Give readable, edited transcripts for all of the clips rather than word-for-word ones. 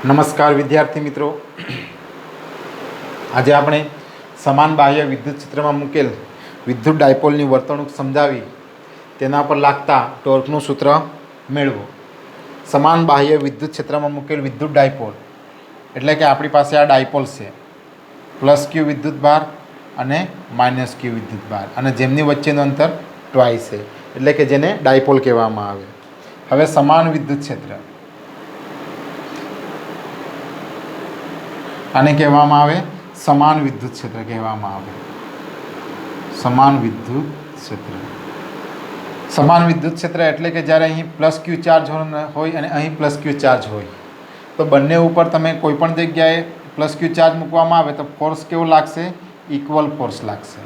નમસ્કાર વિદ્યાર્થી મિત્રો, આજે આપણે સમાન બાહ્ય વિદ્યુત ક્ષેત્રમાં મૂકેલ વિદ્યુત ડાયપોલની વર્તણૂક સમજાવી તેના પર લાગતા ટોર્કનું સૂત્ર મેળવો. સમાન બાહ્ય વિદ્યુત ક્ષેત્રમાં મૂકેલ વિદ્યુત ડાયપોલ એટલે કે આપણી પાસે આ ડાયપોલ છે, પ્લસ ક્યુ વિદ્યુત ભાર અને માઇનસ ક્યુ વિદ્યુત ભાર, અને જેમની વચ્ચેનું અંતર ટ્વાઇસ છે એટલે કે જેને ડાયપોલ કહેવામાં આવે. હવે સમાન વિદ્યુત ક્ષેત્ર આને કહેવામાં આવે સમાન વિદ્યુત ક્ષેત્ર કહેવામાં આવે. સમાન વિદ્યુત ક્ષેત્ર, સમાન વિદ્યુત ક્ષેત્ર એટલે કે જ્યારે અહીં પ્લસ ક્યુ ચાર્જ હોય અને અહીં પ્લસ ક્યુ ચાર્જ હોય તો બંને ઉપર તમે કોઈ પણ જગ્યાએ પ્લસ ક્યુ ચાર્જ મૂકવામાં આવે તો ફોર્સ કેવો લાગશે? ઇક્વલ ફોર્સ લાગશે,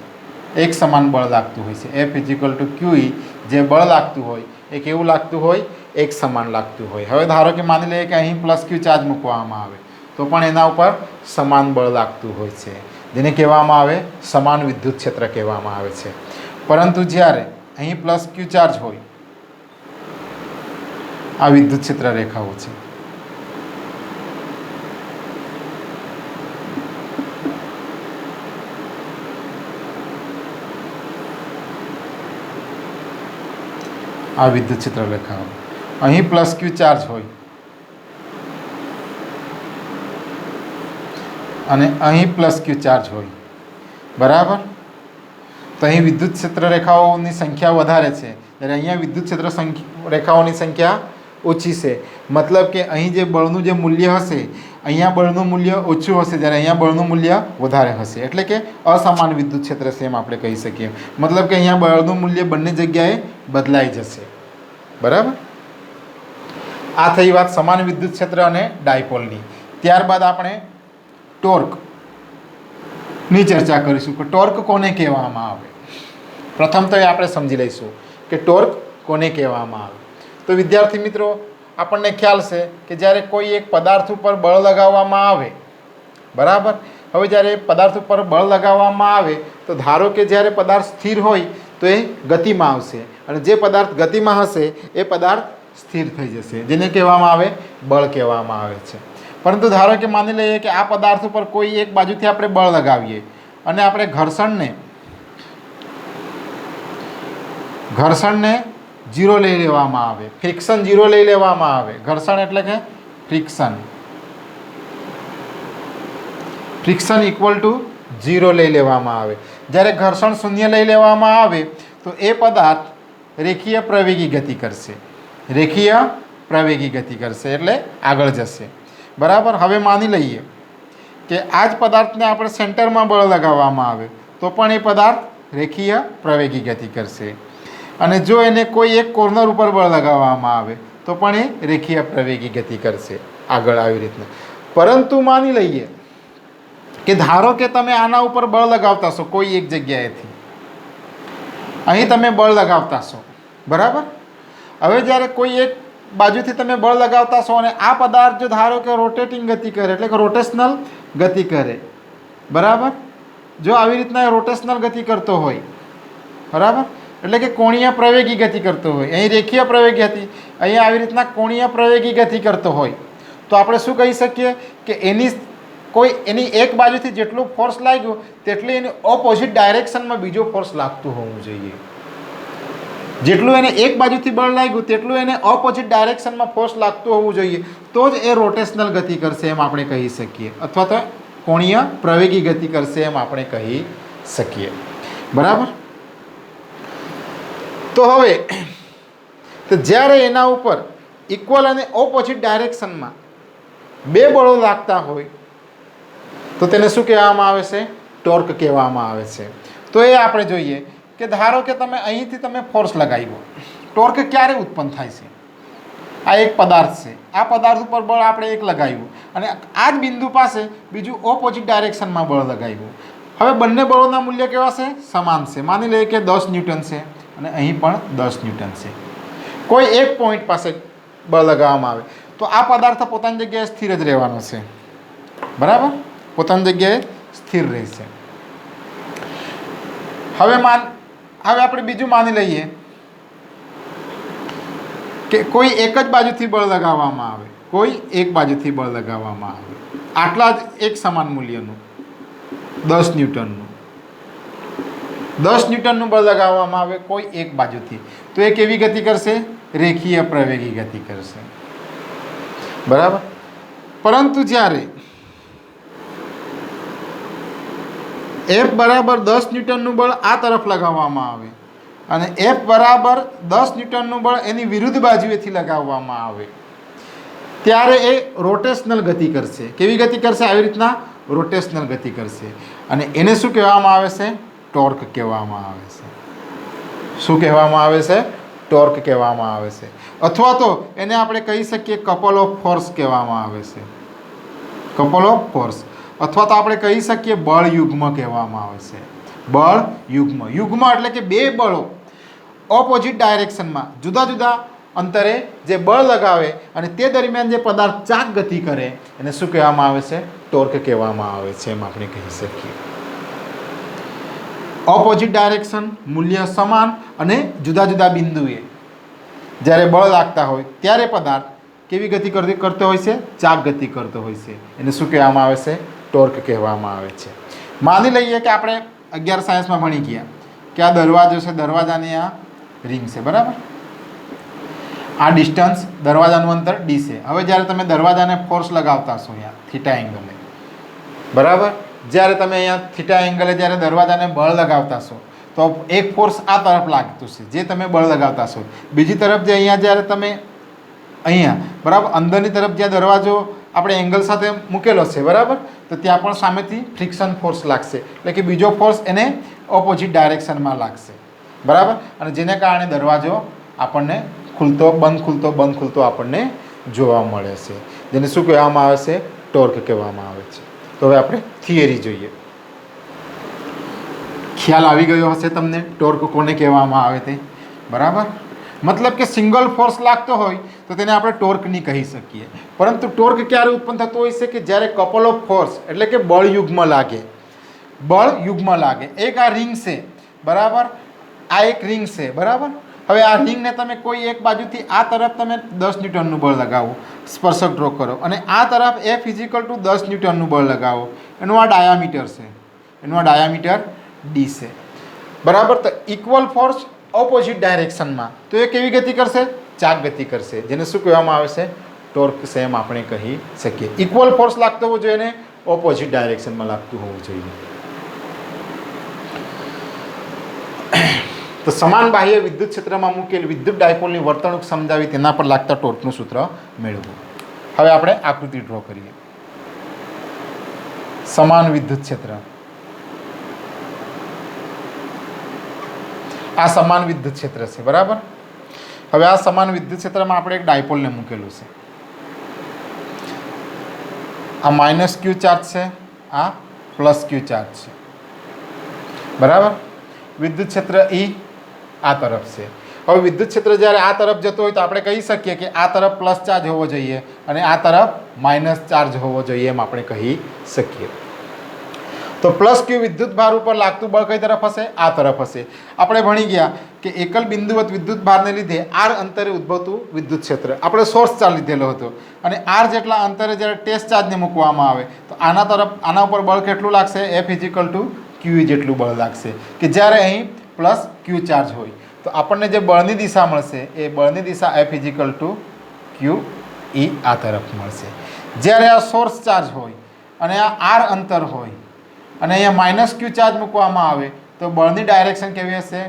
એક સમાન બળ લાગતું હોય છે. F ઇઝિકલ ટુ QE જે બળ લાગતું હોય એ કેવું લાગતું હોય? એક સમાન લાગતું હોય. હવે ધારો કે માની લઈએ કે અહીં પ્લસ ક્યુ ચાર્જ મૂકવામાં આવે તો પણ એના ઉપર સમાન બળ લાગતું હોય છે, જેને કહેવામાં આવે સમાન વિદ્યુત ક્ષેત્ર કહેવામાં આવે છે. પરંતુ જ્યારે અહીં પ્લસ ક્યુ ચાર્જ હોય, આ વિદ્યુત ક્ષેત્ર રેખાઓ છે, આ વિદ્યુત ક્ષેત્ર રેખાઓ, અહીં પ્લસ ક્યુ ચાર્જ હોય અને અહીં પ્લસ ક્યુ ચાર્જ હોય, બરાબર? તો અહીં વિદ્યુત ક્ષેત્ર રેખાઓની સંખ્યા વધારે છે, જ્યારે અહીંયા વિદ્યુત ક્ષેત્ર રેખાઓની સંખ્યા ઓછી છે. મતલબ કે અહીં જે બળનું જે મૂલ્ય હશે, અહીંયા બળનું મૂલ્ય ઓછું હશે, જ્યારે અહીંયા બળનું મૂલ્ય વધારે હશે, એટલે કે અસમાન વિદ્યુત ક્ષેત્ર છે એમ આપણે કહી શકીએ. મતલબ કે અહીંયા બળનું મૂલ્ય બંને જગ્યાએ બદલાઈ જશે, બરાબર? આ થઈ વાત સમાન વિદ્યુત ક્ષેત્ર અને ડાયપોલની. ત્યારબાદ આપણે ટોર્કની ચર્ચા કરીશું કે ટોર્ક કોને કહેવામાં આવે. પ્રથમ તો એ આપણે સમજી લઈશું કે ટોર્ક કોને કહેવામાં આવે. તો વિદ્યાર્થી મિત્રો, આપણને ખ્યાલ છે કે જ્યારે કોઈ એક પદાર્થ ઉપર બળ લગાવવામાં આવે, બરાબર? હવે જ્યારે પદાર્થ ઉપર બળ લગાવવામાં આવે તો ધારો કે જ્યારે પદાર્થ સ્થિર હોય તો એ ગતિમાં આવશે, અને જે પદાર્થ ગતિમાં હશે એ પદાર્થ સ્થિર થઈ જશે, જેને કહેવામાં આવે બળ કહેવામાં આવે છે. પરંતુ ધારો કે માની લઈએ કે આ પદાર્થ ઉપર કોઈ એક બાજુથી આપણે બળ લગાવીએ અને આપણે ઘર્ષણને 0 લઈ લેવામાં આવે, ફ્રિક્શન 0 લઈ લેવામાં આવે. ઘર્ષણ એટલે કે ફ્રિક્શન ઇક્વલ ટુ 0 લઈ લેવામાં આવે. જ્યારે ઘર્ષણ 0 લઈ લેવામાં આવે તો એ પદાર્થ રેખીય પ્રવેગી ગતિ કરશે, રેખીય પ્રવેગી ગતિ કરશે એટલે આગળ જશે, બરાબર? હવે માની લઈએ કે આ જ પદાર્થને આપણે સેન્ટરમાં બળ લગાવવામાં આવે તો પણ એ પદાર્થ રેખીય પ્રવેગી ગતિ કરશે, અને જો એને કોઈ એક કોર્નર ઉપર બળ લગાવવામાં આવે તો પણ એ રેખીય પ્રવેગી ગતિ કરશે, આગળ આવી રીતના. પરંતુ માની લઈએ કે ધારો કે તમે આના ઉપર બળ લગાવતા છો, કોઈ એક જગ્યાએથી અહીં તમે બળ લગાવતા છો, બરાબર? હવે જ્યારે કોઈ એક બાજુથી તમે બળ લગાવતા છો અને આ પદાર્થ જો ધારો કે રોટેટિંગ ગતિ કરે એટલે કે રોટેશનલ ગતિ કરે, બરાબર? જો આવી રીતના રોટેશનલ ગતિ કરતો હોય, બરાબર, એટલે કે કોણીય પ્રવેગી ગતિ કરતો હોય, અહીં રેખીય પ્રવેગી હતી, અહીંયા આવી રીતના કોણીય પ્રવેગી ગતિ કરતો હોય તો આપણે શું કહી શકીએ કે એની એક બાજુથી જેટલું ફોર્સ લાગ્યું તેટલી એની ઓપોઝિટ ડાયરેક્શનમાં બીજો ફોર્સ લાગતું હોવું જોઈએ. જેટલું એને એક બાજુથી બળ લાગ્યું તેટલું એને ઓપોઝિટ ડાયરેક્શનમાં ફોર્સ લાગતું હોવું જોઈએ, તો જ એ રોટેશનલ ગતિ કરશે એમ આપણે કહી શકીએ, અથવા તો કોણીય પ્રવેગી ગતિ કરશે એમ આપણે કહી શકીએ, બરાબર? તો હવે તો જ્યારે એના ઉપર ઇક્વલ અને ઓપોઝિટ ડાયરેક્શનમાં બે બળો લાગતા હોય તો તેને શું કહેવામાં આવે છે? ટોર્ક કહેવામાં આવે છે. તો એ આપણે જોઈએ કે ધારો કે તમે અહીંથી તમે ફોર્સ લગાવ્યો, ટોર્ક ક્યારે ઉત્પન્ન થાય છે? આ એક પદાર્થ છે, આ પદાર્થ ઉપર બળ આપણે એક લગાવ્યું અને આ જ બિંદુ પાસે બીજું ઓપોઝિટ ડાયરેક્શનમાં બળ લગાવ્યું. હવે બંને બળોના મૂલ્ય કેવા છે? સમાન છે. માની લઈએ કે 10 ન્યૂટન છે અને અહીં પણ 10 ન્યૂટન છે. કોઈ એક પોઈન્ટ પાસે બળ લગાવવામાં આવે તો આ પદાર્થ પોતાની જગ્યાએ સ્થિર જ રહેવાનો છે, બરાબર? પોતાની જગ્યાએ સ્થિર રહેશે. હવે આપણે બીજું માની લઈએ કે કોઈ એક જ બાજુથી બળ લગાવવામાં આવે, કોઈ એક બાજુથી બળ લગાવવામાં આવે, આટલા જ એક સમાન મૂલ્યનું 10 ન્યૂટનનું 10 ન્યૂટનનું બળ લગાવવામાં આવે કોઈ એક બાજુથી, તો એ કેવી ગતિ કરશે? રેખીય પ્રવેગી ગતિ કરશે, બરાબર. પરંતુ જ્યારે F બરાબર 10 ન્યૂટનનું બળ આ તરફ લગાવવામાં આવે અને F બરાબર 10 ન્યૂટનનું બળ એની વિરુદ્ધ બાજુએથી લગાવવામાં આવે, ત્યારે એ રોટેશનલ ગતિ કરશે. કેવી ગતિ કરશે? આવી રીતના રોટેશનલ ગતિ કરશે. અને એને શું કહેવામાં આવે છે? ટોર્ક કહેવામાં આવે છે. શું કહેવામાં આવે છે? ટોર્ક કહેવામાં આવે છે. અથવા તો એને આપણે કહી શકીએ કપલ ઓફ ફોર્સ કહેવામાં આવે છે. કપલ ઓફ ફોર્સ, અથવા તો આપણે કહી શકીએ બળ યુગ્મ કહેવામાં આવે છે. બળ યુગ્મ. યુગ્મ એટલે કે બે બળો ઓપોઝિટ ડાયરેક્શનમાં જુદા જુદા અંતરે જે બળ લગાવે અને તે દરમિયાન જે પદાર્થ ચાક ગતિ કરે એને શું કહેવામાં આવે છે? ટોર્ક કહેવામાં આવે છે, એમ આપણે કહી શકીએ. ઓપોઝિટ ડાયરેક્શન, મૂલ્ય સમાન અને જુદા જુદા બિંદુએ જ્યારે બળ લાગતા હોય ત્યારે પદાર્થ કેવી ગતિ કરતો હોય છે? ચાક ગતિ કરતો હોય છે. એને શું કહેવામાં આવે છે? ટોર્ક કહેવામાં આવે છે. માની લઈએ કે આપણે 11 સાયન્સમાં ભણી ગયા કે આ દરવાજો છે, દરવાજાની આ રિંગ છે, બરાબર. આ ડિસ્ટન્સ, દરવાજાનું અંતર d છે. હવે જ્યારે તમે દરવાજાને ફોર્સ લગાવતા હશો અહીંયા થીટા એંગલે, બરાબર, જ્યારે તમે અહીંયા થીટા એંગલે જ્યારે દરવાજાને બળ લગાવતા હશો તો એક ફોર્સ આ તરફ લાગતું છે જે તમે બળ લગાવતા હશો, બીજી તરફ જે અહીંયા જ્યારે તમે અહીંયા, બરાબર, અંદરની તરફ જ્યાં દરવાજો આપણે એંગલ સાથે મૂકેલો છે, બરાબર, તો ત્યાં પણ સામેથી ફ્રિક્શન ફોર્સ લાગશે, એટલે કે બીજો ફોર્સ એને ઓપોઝિટ ડાયરેક્શનમાં લાગશે, બરાબર. અને જેને કારણે દરવાજો આપણને ખુલતો બંધ ખુલતો આપણને જોવા મળે છે, જેને શું કહેવામાં આવે છે? ટોર્ક કહેવામાં આવે છે. તો હવે આપણે થિયરી જોઈએ. ખ્યાલ આવી ગયો હશે તમને ટોર્ક કોને કહેવામાં આવે તે, બરાબર. મતલબ કે સિંગલ ફોર્સ લાગતો હોય તો તેને આપણે ટોર્ક નહીં કહી શકીએ, પરંતુ ટોર્ક ક્યારે ઉત્પન્ન થતો હોય છે? કે જ્યારે કપલ ઓફ ફોર્સ એટલે કે બળ યુગ્મ લાગે. બળ યુગ્મ લાગે. એક આ રિંગ છે, બરાબર, આ એક રિંગ છે, બરાબર. હવે આ રિંગને તમે કોઈ એક બાજુથી આ તરફ તમે 10 ન્યૂટનનું બળ લગાવો, સ્પર્શક ડ્રો કરો, અને આ તરફ F = 10 ન્યૂટનનું બળ લગાવો, એનું આ ડાયામીટર છે, એનું આ ડાયામીટર d છે, બરાબર. તો ઇક્વલ ફોર્સ ઓપોઝિટ ડાયરેક્શનમાં, તો એ કેવી ગતિ કરશે? ચાક ગતિ કરશે, જેને શું કહેવામાં આવે છે? ટોર્ક છે, એમ આપણે કહી શકીએ. ઇક્વલ ફોર્સ લાગતો હોવો જોઈએ ને ઓપોઝિટ ડાયરેક્શનમાં લાગતું હોવું જોઈએ. તો સમાન બાહ્ય વિદ્યુત ક્ષેત્રમાં મૂકેલ વિદ્યુત ડાયપોલની વર્તણૂક સમજાવી તેના પર લાગતા ટોર્કનું સૂત્ર મેળવવું. હવે આપણે આકૃતિ ડ્રો કરીએ. સમાન વિદ્યુત ક્ષેત્ર, આ સમાન વિદ્યુત ક્ષેત્ર છે, બરાબર. હવે આ સમાન વિદ્યુત ક્ષેત્રમાં આપણે એક ડાયપોલને મૂકેલું છે. આ -q ચાર્જ છે, આ +q ચાર્જ છે, બરાબર. વિદ્યુત ક્ષેત્ર E આ તરફ છે. હવે વિદ્યુત ક્ષેત્ર જ્યારે આ તરફ જતો હોય તો આપણે કહી શકીએ કે આ તરફ પ્લસ ચાર્જ હોવો જોઈએ અને આ તરફ માઇનસ ચાર્જ હોવો જોઈએ, એમ આપણે કહી શકીએ. તો +q વિદ્યુત ભાર ઉપર લાગતું બળ કઈ તરફ હશે? આ તરફ હશે. આપણે ભણી ગયા કે એકલ બિંદુવત વિદ્યુત ભારને લીધે r અંતરે ઉદ્ભવતું વિદ્યુત ક્ષેત્ર આપણે સોર્સ ચાર્જ લીધેલો હતો, અને r જેટલા અંતરે જ્યારે ટેસ્ટ ચાર્જને મૂકવામાં આવે તો આના તરફ, આના ઉપર બળ કેટલું લાગશે? F = q જેટલું બળ લાગશે, કે જ્યારે અહીં +q ચાર્જ હોય તો આપણને જે બળની દિશા મળશે એ બળની દિશા F = q e આ તરફ મળશે. જ્યારે આ સોર્સ ચાર્જ હોય અને આ r અંતર હોય અને અહીંયા -q ચાર્જ મૂકવામાં આવે તો બળની ડાયરેક્શન કેવી હશે?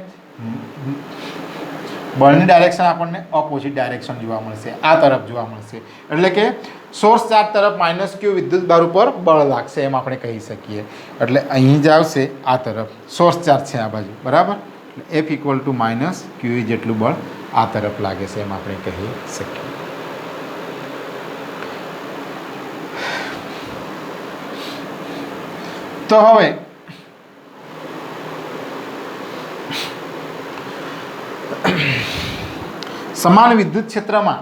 બળની ડાયરેક્શન આપણને ઓપોઝિટ ડાયરેક્શન જોવા મળશે, આ તરફ જોવા મળશે. એટલે કે સોર્સ ચાર્જ તરફ -q વિદ્યુત ભાર ઉપર બળ લાગશે, એમ આપણે કહી શકીએ. એટલે અહીં જ આવશે આ તરફ સોર્સ ચાર્જ છે આ બાજુ, બરાબર. F = -q જેટલું બળ આ તરફ લાગે છે, એમ આપણે કહી શકીએ. તો હવે સમાન વિદ્યુત ક્ષેત્રમાં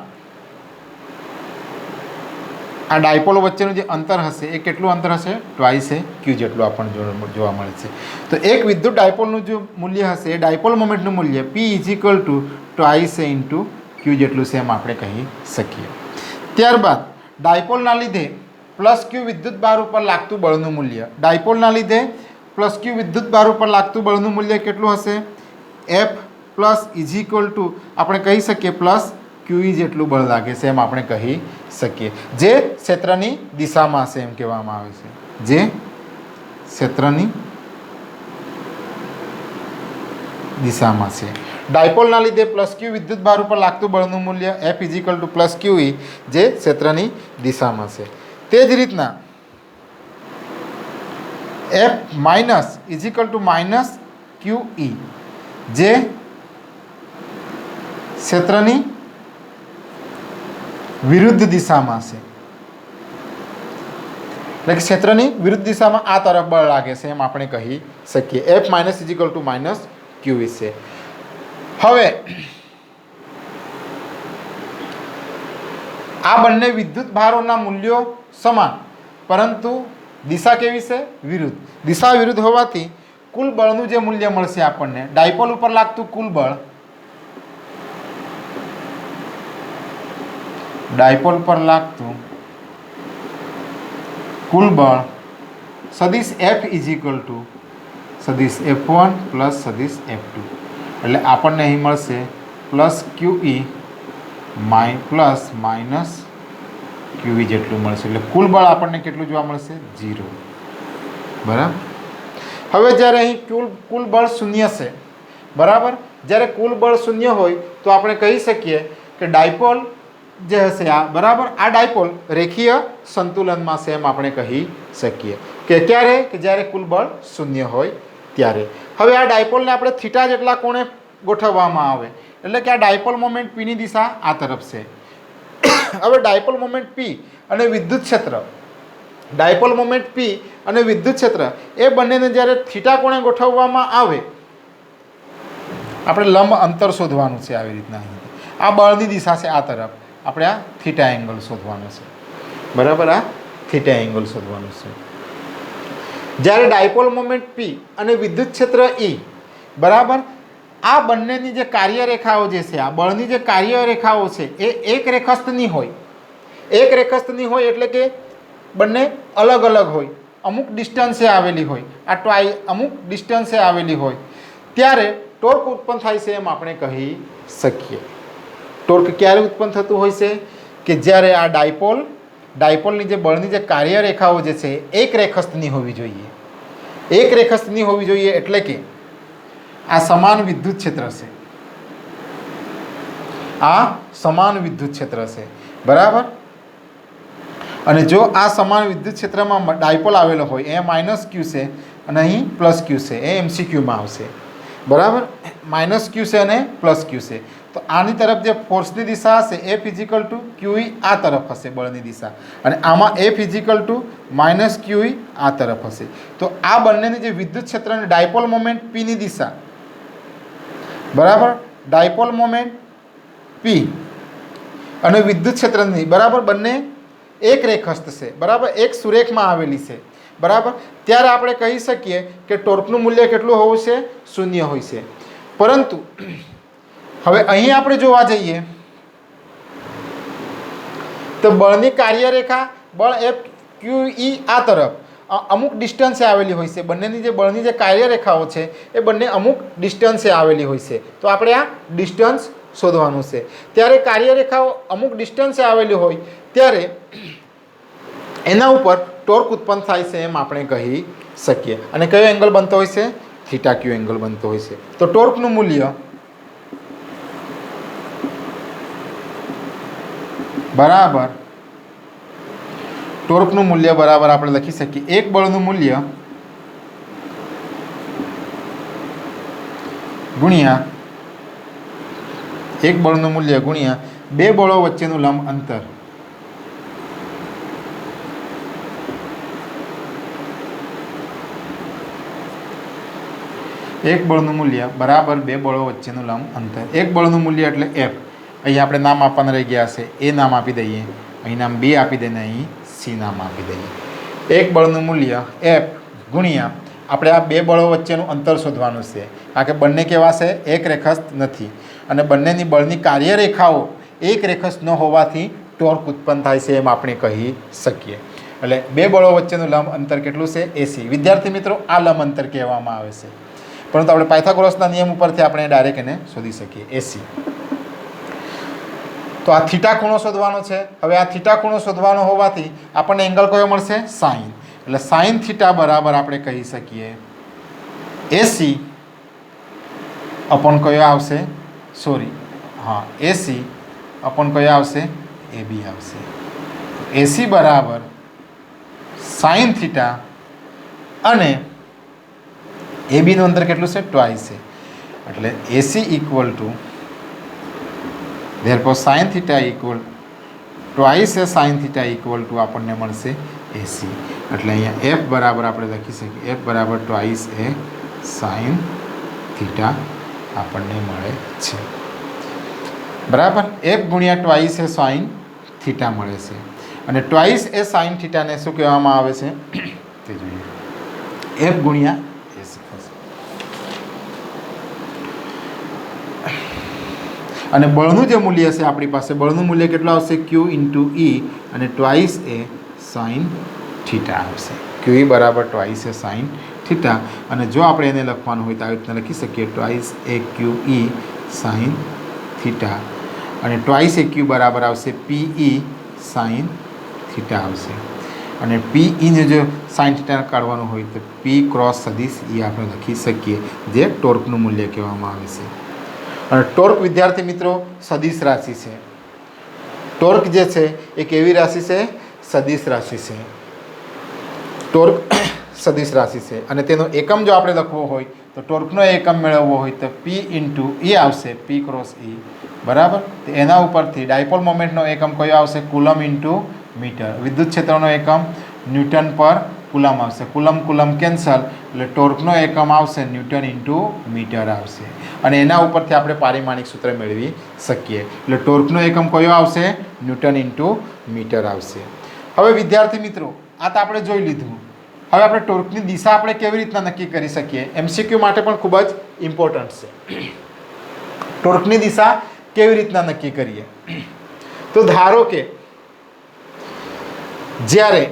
આ ડાયપોલો વચ્ચેનું જે અંતર હશે એ કેટલું અંતર હશે? ટ્વાઇસ q જેટલું આપણને જોવા મળે છે. તો એક વિદ્યુત ડાયપોલનું જે મૂલ્ય હશે એ ડાયપોલ મોમેન્ટનું મૂલ્ય P = ટ્વાઇસ × q જેટલું છે, એમ આપણે કહી શકીએ. ત્યારબાદ ડાયપોલના લીધે પ્લસ ક્યુ વિદ્યુત ભાર ઉપર લાગતું બળનું મૂલ્ય, ડાયપોલના લીધે પ્લસ ક્યુ વિદ્યુત ભાર ઉપર લાગતું બળનું મૂલ્ય કેટલું હશે? F plus is equal two આપણે કહી શકીએ પ્લસ ક્યુઈ જેટલું બળ લાગે છે એમ આપણે કહી શકીએ, જે ક્ષેત્રની દિશામાં હશે એમ કહેવામાં આવે છે, જે ક્ષેત્રની દિશામાં છે. ડાયપોલના લીધે પ્લસ ક્યુ વિદ્યુત ભાર ઉપર લાગતું બળનું મૂલ્ય F is equal to plus q E, જે ક્ષેત્રની દિશામાં છે. તે જ રીતના F minus is equal to minus q E, જે ક્ષેત્રની વિરુદ્ધ દિશામાં છે, એટલે કે ક્ષેત્રની વિરુદ્ધ દિશામાં આ તરફ બળ લાગે છે એમ આપણે કહી શકીએ. F minus is equal to minus q E છે. હવે આ બંને વિદ્યુત ભારોના મૂલ્યો સમાન, પરંતુ દિશા કેવી છે? વિરુદ્ધ. દિશા વિરુદ્ધ હોવાથી કુલ બળનું જે મૂલ્ય મળશે આપણને, ડાયપોલ ઉપર લાગતું કુલ બળ, ડાયપોલ પર લાગતું કુલ બળ સદિશ એફ ઇઝ ઇક્વલ ટુ સદિશ F1 પ્લસ સદિશ F2, એટલે આપણને અહીં મળશે પ્લસ ક્યુઈ પ્લસ માઇનસ ક્યુઈ જેટલું મળશે, એટલે કુલ બળ આપણને કેટલું જોવા મળશે? 0. બરાબર. હવે જ્યારે અહીં કુલ બળ શૂન્ય છે, બરાબર, જ્યારે કુલ બળ શૂન્ય હોય તો આપણે કહી શકીએ કે ડાયપોલ જે હશે આ, બરાબર, આ ડાયપોલ રેખીય સંતુલનમાં છે એમ આપણે કહી શકીએ. કે ક્યારે? કે જ્યારે કુલ બળ શૂન્ય હોય ત્યારે. હવે આ ડાયપોલને આપણે થીટા જેટલા કોણે ગોઠવવામાં આવે, એટલે કે આ ડાયપોલ મોમેન્ટ પીની દિશા આ તરફ છે. હવે ડાયપોલ મોમેન્ટ પી અને વિદ્યુત ક્ષેત્ર, ડાયપોલ મોમેન્ટ પી અને વિદ્યુત ક્ષેત્ર એ બંનેને જ્યારે થીટા કોણે ગોઠવવામાં આવે, આપણે લંબ અંતર શોધવાનું છે. આવી રીતના આ બળની દિશા છે આ તરફ, આપણે આ થીટા એંગલ શોધવાનો છે, બરાબર, આ થીટા એંગલ શોધવાનું છે. જ્યારે ડાયપોલ મોમેન્ટ પી અને વિદ્યુત ક્ષેત્ર ઈ, બરાબર, આ બંનેની જે કાર્યરેખાઓ જે છે, આ બળની જે કાર્યરેખાઓ છે એ એક રેખસ્થની હોય. એક રેખસ્થની હોય એટલે કે બંને અલગ અલગ હોય, અમુક ડિસ્ટન્સે આવેલી હોય, અમુક ડિસ્ટન્સે આવેલી હોય, ત્યારે ટોર્ક ઉત્પન્ન થાય છે એમ આપણે કહી શકીએ. ટોર્ક ક્યારે ઉત્પન્ન થતું હોય છે? કે જ્યારે આ ડાયપોલની જે બળની જે કાર્યરેખાઓ જે છે એક રેખસ્થની હોવી જોઈએ. એક રેખસ્થની હોવી જોઈએ એટલે કે આ સમાન વિદ્યુત ક્ષેત્ર છે, આ સમાન વિદ્યુત ક્ષેત્ર છે, બરાબર. અને જો આ સમાન વિદ્યુત ક્ષેત્રમાં ડાયપોલ આવેલો હોય, એ માઇનસ ક્યુ છે અને અહીં પ્લસ ક્યુ છે, એ MCQમાં આવશે, બરાબર. માઇનસ ક્યુ છે અને પ્લસ ક્યુ છે, તો આની તરફ જે ફોર્સની દિશા હશે એફ ઇઝિકલ ટુ ક્યુઈ આ તરફ હશે બળની દિશા, અને આમાં એફ ઇઝિકલ ટુ માઇનસ ક્યુઈ આ તરફ હશે. તો આ બંનેની જે વિદ્યુત ક્ષેત્રની ડાયપોલ મોમેન્ટ પીની દિશા, બરાબર, ડાયપોલ મોમેન્ટ પી અને વિદ્યુત ક્ષેત્રની, બરાબર, બંને એક રેખસ્થ છે, બરાબર, એક સુરેખમાં આવેલી છે, બરાબર. ત્યારે આપણે કહી શકીએ કે ટોર્કનું મૂલ્ય કેટલું હોવું છે? 0 હોય છે. પરંતુ હવે અહીં આપણે જોવા જઈએ તો બળની કાર્યરેખા, બળ એફ ક્યુઈ આ તરફ અમુક ડિસ્ટન્સે આવેલી હોય છે. બંનેની જે બળની જે કાર્યરેખાઓ છે એ બંને અમુક ડિસ્ટન્સે આવેલી હોય છે. તો આપણે આ ડિસ્ટન્સ શોધવાનું છે. ત્યારે કાર્યરેખાઓ અમુક ડિસ્ટન્સે આવેલી હોય ત્યારે એના ઉપર ટોર્ક ઉત્પન્ન થાય છે એમ આપણે કહી શકીએ. અને કયો એંગલ બનતો હોય છે? થીટા ક્યુ એંગલ બનતો હોય છે. તો ટોર્કનું મૂલ્ય બરાબર, ટોર્કનું મૂલ્ય બરાબર આપણે લખી શકીએ એક બળનું મૂલ્ય ગુણ્યા એક બળનું મૂલ્ય ગુણ્યા બે બળો વચ્ચેનું લંબ અંતર. એક બળનું મૂલ્ય બરાબર બે બળો વચ્ચેનું લંબ અંતર. એક બળનું મૂલ્ય એટલે F. અહીં આપણે નામ આપવાના રહી ગયા છે, એ નામ આપી દઈએ, અહીં નામ B આપી દઈએ, અહીં C નામ આપી દઈએ. એક બળનું મૂલ્ય F ગુણ્યા આપણે આ બે બળો વચ્ચેનું અંતર શોધવાનું છે. કારણ કે બંને કેવા છે? એક રેખસ્થ નથી, અને બંનેની બળની કાર્યરેખાઓ એક રેખસ્થ ન હોવાથી ટોર્ક ઉત્પન્ન થાય છે એમ આપણે કહી શકીએ. એટલે બે બળો વચ્ચેનું લંબ અંતર કેટલું છે? એસી. વિદ્યાર્થી મિત્રો, આ લંબ અંતર કહેવામાં આવે છે, પરંતુ આપણે પાયથાગોરસના નિયમ ઉપરથી આપણે ડાયરેક્ટ એને શોધી શકીએ, એસી. તો આ થીટા ખૂણો શોધવાનો છે. હવે આ થીટા ખૂણો શોધવાનો હોવાથી આપણને એંગલ કયો મળશે? સાઈન. એટલે સાઈન થીટા બરાબર આપણે કહી શકીએ એસી અપોન કયો આવશે? સોરી, હા, એસી અપોન કયો આવશે? એબી આવશે. એસી બરાબર સાઈન થીટા અને એબીનું અંતર કેટલું છે? ટ્વાઇસ છે. એટલે AC equal to therefore sine theta equal twice a sine theta equal to આપણને મળશે એસી. એટલે અહીંયા એફ બરાબર આપણે લખી શકીએ, એફ બરાબર ટ્વાઇસ એ સાઈન થીટા આપણને મળે છે. બરાબર, એફ ગુણ્યા ટ્વાઇસ એ સાઈન થીટા મળે છે. અને ટ્વાઇસ એ સાઈન થીટાને શું કહેવામાં આવે છે તે જોઈએ. એફ ગુણ્યા એસી થશે. અને બળનું જે મૂલ્ય છે આપણી પાસે, બળનું મૂલ્ય કેટલું આવશે? ક્યુ ઇન્ટુ ઈ અને ટ્વાઇસ એ સાઈન થીટા આવશે. ક્યુ ઈ બરાબર ટ્વાઇસ એ સાઈન થીટા. અને જો આપણે એને લખવાનું હોય તો આવી રીતના લખી શકીએ, ટ્વાઇસ એ ક્યુ ઈ સાઈન થીટા અને ટ્વાઇસ એ ક્યુ બરાબર આવશે પી ઈ સાઈન થીટા આવશે. અને પી ઈને જો સાઈન થીટા કાઢવાનું હોય તો પી ક્રોસ સદીશ એ આપણે લખી શકીએ, જે ટોર્કનું મૂલ્ય કહેવામાં આવે છે. અને ટોર્ક વિદ્યાર્થી મિત્રો સદિશ રાશિ છે. ટોર્ક જે છે એ કેવી રાશિ છે? સદિશ રાશિ છે. ટોર્ક સદિશ રાશિ છે. અને તેનો એકમ જો આપણે લખવો હોય તો ટોર્કનો એકમ મેળવવો હોય તો પી ઇન્ટુ ઈ આવશે, પી ક્રોસ ઈ બરાબર. તો એના ઉપરથી ડાયપોલ મોમેન્ટનો એકમ કયો આવશે? Coulomb into metre. વિદ્યુત ક્ષેત્રનો એકમ ન્યૂટન પર કુલમ આવશે. કુલમ કુલમ કેન્સલ, એટલે ટોર્કનો એકમ આવશે ન્યૂટન ઇન્ટુ મીટર આવશે. અને એના ઉપરથી આપણે પારિમાણિક સૂત્ર મેળવી શકીએ. એટલે ટોર્કનો એકમ કયો આવશે? ન્યૂટન ઇન્ટુ મીટર આવશે. હવે વિદ્યાર્થી મિત્રો, આ તો આપણે જોઈ લીધું. હવે આપણે ટોર્કની દિશા આપણે કેવી રીતના નક્કી કરી શકીએ? એમસીક્યુ માટે પણ ખૂબ જ ઇમ્પોર્ટન્ટ છે. ટોર્કની દિશા કેવી રીતના નક્કી કરીએ? તો ધારો કે જ્યારે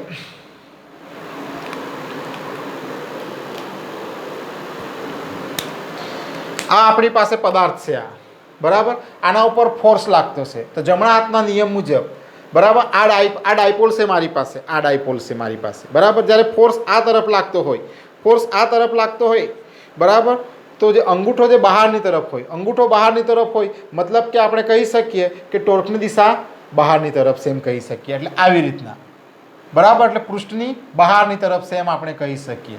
આ આપણી પાસે પદાર્થ છે, આ બરાબર, આના ઉપર ફોર્સ લાગતો છે, તો જમણા હાથના નિયમ મુજબ બરાબર આ ડાયપોલ છે મારી પાસે, આ ડાયપોલ છે મારી પાસે બરાબર. જ્યારે ફોર્સ આ તરફ લાગતો હોય, ફોર્સ આ તરફ લાગતો હોય બરાબર, તો જે અંગૂઠો જે બહારની તરફ હોય, અંગૂઠો બહારની તરફ હોય, મતલબ કે આપણે કહી શકીએ કે ટોર્કની દિશા બહારની તરફ છે એમ કહી શકીએ. એટલે આવી રીતના બરાબર, એટલે પૃષ્ઠની બહારની તરફ છે એમ આપણે કહી શકીએ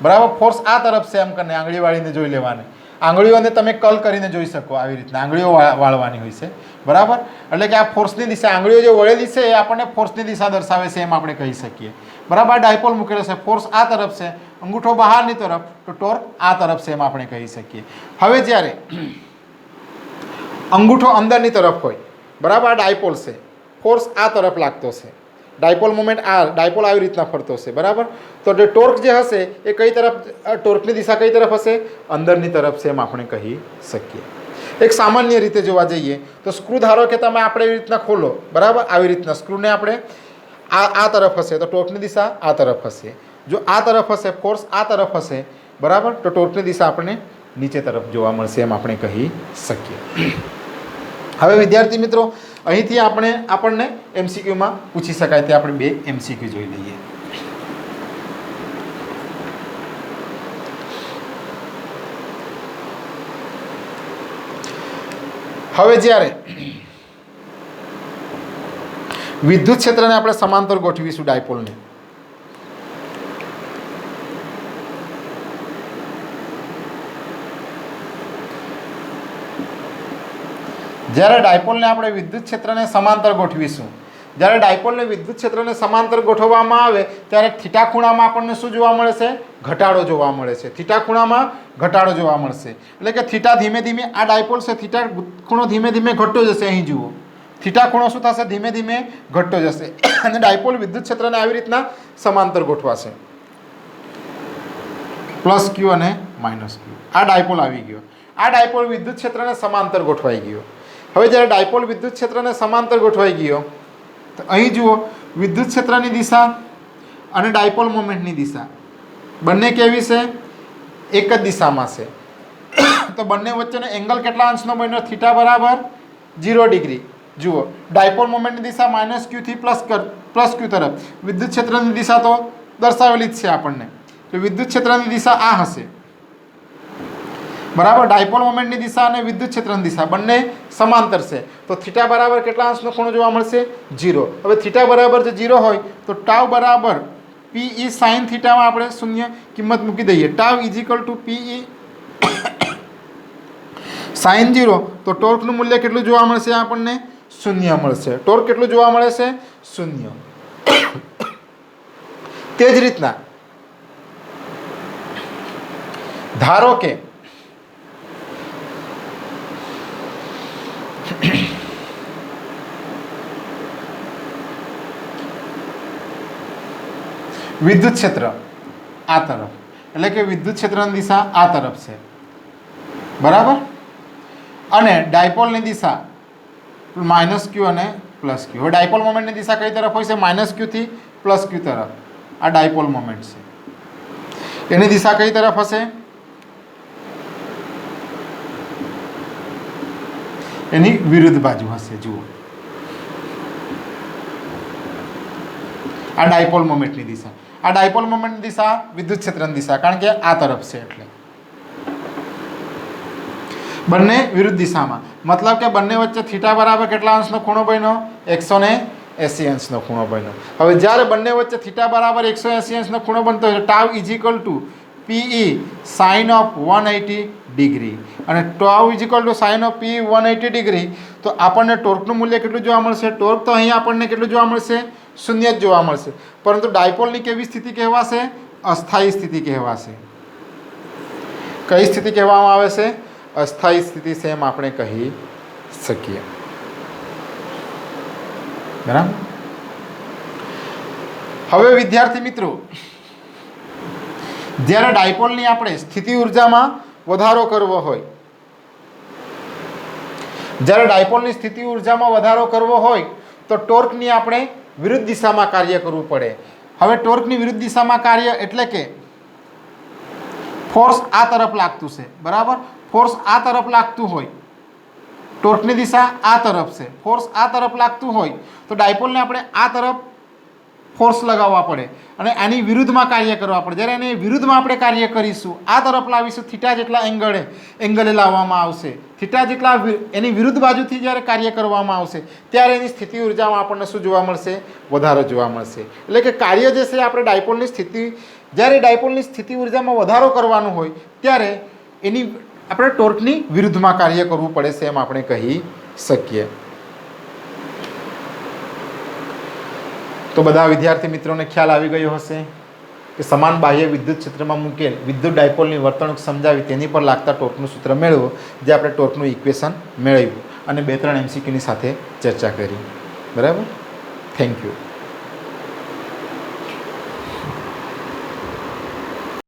બરાબર. ફોર્સ આ તરફ છે એમ કરીને આંગળી વાળીને જોઈ લેવાની. આંગળીઓને તમે કલ કરીને જોઈ શકો, આવી રીતના આંગળીઓ વાળવાની હોય છે બરાબર. એટલે કે આ ફોર્સની દિશા, આંગળીઓ જે વળેલી છે એ આપણને ફોર્સની દિશા દર્શાવે છે એમ આપણે કહી શકીએ બરાબર. આ ડાયપોલ મૂકેલો છે, ફોર્સ આ તરફ છે, અંગૂઠો બહારની તરફ, તો ટોર્ક આ તરફ છે એમ આપણે કહી શકીએ. હવે જ્યારે અંગૂઠો અંદરની તરફ હોય બરાબર, આ ડાયપોલ છે, ફોર્સ આ તરફ લાગતો છે, ડાયપોલ મોમેન્ટ આ ડાયપોલ આવી રીતના ફરતો છે બરાબર. તો જે ટોર્ક જે હશે એ કઈ તરફ, ટોર્કની દિશા કઈ તરફ હશે? અંદરની તરફ છે એમ આપણે કહી શકીએ. એક સામાન્ય રીતે જોવા જઈએ તો સ્ક્રૂ ધારો કે તમે આપણે એવી રીતના ખોલો બરાબર, આવી રીતના સ્ક્રૂને આપણે આ તરફ હશે તો ટોર્કની દિશા આ તરફ હશે. જો આ તરફ હશે, ફોર્સ આ તરફ હશે બરાબર, તો ટોર્કની દિશા આપણને નીચે તરફ જોવા મળશે એમ આપણે કહી શકીએ. હવે વિદ્યાર્થી મિત્રો, અહીંથી આપણને એમસીક્યુમાં પૂછી શકાય તે આપણે બે એમસીક્યુ જોઈ લઈએ. હવે જ્યારે વિદ્યુત ક્ષેત્રને આપણે સમાંતર ગોઠવીશું ડાયપોલને, જ્યારે ડાયપોલને આપણે વિદ્યુત ક્ષેત્રને સમાંતર ગોઠવીશું, જ્યારે ડાયપોલને વિદ્યુત ક્ષેત્રને સમાંતર ગોઠવવામાં આવે ત્યારે થીટા ખૂણામાં આપણને શું જોવા મળે છે? ઘટાડો જોવા મળે છે. થીટા ખૂણામાં ઘટાડો જોવા મળશે. એટલે કે થીટા ધીમે ધીમે, આ ડાયપોલ છે, થીટા ખૂણો ધીમે ધીમે ઘટતો જશે. અહીં જુઓ, થીટા ખૂણો શું થશે? ધીમે ધીમે ઘટતો જશે. અને ડાયપોલ વિદ્યુત ક્ષેત્રને આવી રીતના સમાંતર ગોઠવાશે, પ્લસ ક્યુ અને માઇનસ ક્યુ. આ ડાયપોલ આવી ગયો. આ ડાયપોલ વિદ્યુત ક્ષેત્રને સમાંતર ગોઠવાઈ ગયો. હવે જ્યારે ડાયપોલ વિદ્યુત ક્ષેત્રને સમાંતર ગોઠવાઈ ગયો તો અહીં જુઓ વિદ્યુત ક્ષેત્રની દિશા અને ડાયપોલ મોમેન્ટની દિશા બંને કેવી છે? એક જ દિશામાં છે. તો બંને વચ્ચેનો એંગલ કેટલા અંશનો બન્યો? થીટા બરાબર 0 ડિગ્રી. જુઓ ડાયપોલ મોમેન્ટની દિશા -q થી પ્લસ q તરફ. વિદ્યુત ક્ષેત્રની દિશા તો દર્શાવેલી જ છે આપણને. તો વિદ્યુત ક્ષેત્રની દિશા આ હશે બરાબર. ડાયપોલ મોમેન્ટની દિશા અને વિદ્યુત ક્ષેત્રની દિશા બંને સમાંતર છે. તો થીટા બરાબર કેટલા અંશનો ખૂણો જોવા મળશે? 0. હવે થીટા બરાબર જે 0 હોય તો ટાઉ બરાબર PE sin થીટામાં આપણે શૂન્ય કિંમત મૂકી દઈએ. Tau PE sin 0. તો ટોર્કનું મૂલ્ય કેટલું જોવા મળશે આપણને? 0 મળશે. ટોર્ક કેટલું જોવા મળે છે? 0. તે જ રીતના ધારો કે વિદ્યુત ક્ષેત્ર આ તરફ, એટલે કે વિદ્યુત ક્ષેત્રની દિશા આ તરફ છે બરાબર, અને ડાયપોલની દિશા -q અને +q. હવે ડાયપોલ મોમેન્ટની દિશા કઈ તરફ હોય છે? -q થી +q તરફ. આ ડાયપોલ મોમેન્ટ છે. એની દિશા કઈ તરફ હશે? એની વિરુદ્ધ બાજુ હશે. જુઓ આ ડાયપોલ મોમેન્ટની દિશા. આ ડાયપોલ મોમેન્ટની દિશા વિદ્યુત ક્ષેત્રની દિશા, કારણ કે આ તરફ છે એટલે બંને વિરુદ્ધ દિશામાં. મતલબ કે બંને વચ્ચે થીટા બરાબર કેટલા અંશનો ખૂણો બન્યો? 180 અંશનો ખૂણો બન્યો. હવે જ્યારે બંને વચ્ચે થીટા બરાબર 180 અંશનો ખૂણો બનતો હોય tau PE sin of 180 degree અને tau sin of PE 180 degree. તો આપણને ટોર્કનું મૂલ્ય કેટલું જોવા મળશે? ટોર્ક તો અહીં આપણને કેટલું જોવા મળશે? 0 જ જોવા મળશે. પરંતુ ડાયપોલની કેવી સ્થિતિ કહેવાશે? અસ્થાયી સ્થિતિ કહેવાશે. કઈ સ્થિતિ કહેવામાં આવે છે? અસ્થાયી સ્થિતિ છે એમ આપણે કહી શકીએ બરાબર. હવે વિદ્યાર્થી મિત્રો, જ્યારે ડાયપોલની આપણે સ્થિતિ ઉર્જામાં વધારો કરવો હોય, જ્યારે ડાયપોલની સ્થિતિ ઉર્જામાં વધારો કરવો હોય તો ટોર્કની આપણે વિરુદ્ધ દિશામાં કાર્ય કરવું પડે. હવે ટોર્કની વિરુદ્ધ દિશામાં કાર્ય એટલે કે ફોર્સ આ તરફ લાગતું છે બરાબર. ફોર્સ આ તરફ લાગતું હોય, ટોર્કની દિશા આ તરફ છે, ફોર્સ આ તરફ લાગતું હોય તો ડાયપોલને આપણે આ તરફ ફોર્સ લગાવવા પડે અને આની વિરુદ્ધમાં કાર્ય કરવા પડે. જ્યારે એની વિરુદ્ધમાં આપણે કાર્ય કરીશું, આ તરફ લાવીશું, થીટા જેટલા એંગલે લાવવામાં આવશે, થીટા જેટલા એની વિરુદ્ધ બાજુથી જ્યારે કાર્ય કરવામાં આવશે ત્યારે એની સ્થિતિ ઉર્જામાં આપણને શું જોવા મળશે? વધારો જોવા મળશે. એટલે કે કાર્ય જે છે આપણે ડાયપોલની સ્થિતિ, જ્યારે ડાયપોલની સ્થિતિ ઉર્જામાં વધારો કરવાનું હોય ત્યારે એની આપણે ટોર્કની વિરુદ્ધમાં કાર્ય કરવું પડે છે એમ આપણે કહી શકીએ. તો બધા વિદ્યાર્થી મિત્રોને ખ્યાલ આવી ગયો હશે કે સમાન બાહ્ય વિદ્યુત ક્ષેત્રમાં મૂકેલ વિદ્યુત ડાયપોલની વર્તણૂક સમજાવી તેની પર લાગતા ટોર્કનું સૂત્ર મેળવો, જે આપણે ટોર્કનું ઇક્વેશન મેળવ્યું અને 2-3 MCQની સાથે ચર્ચા કરી બરાબર. Thank you.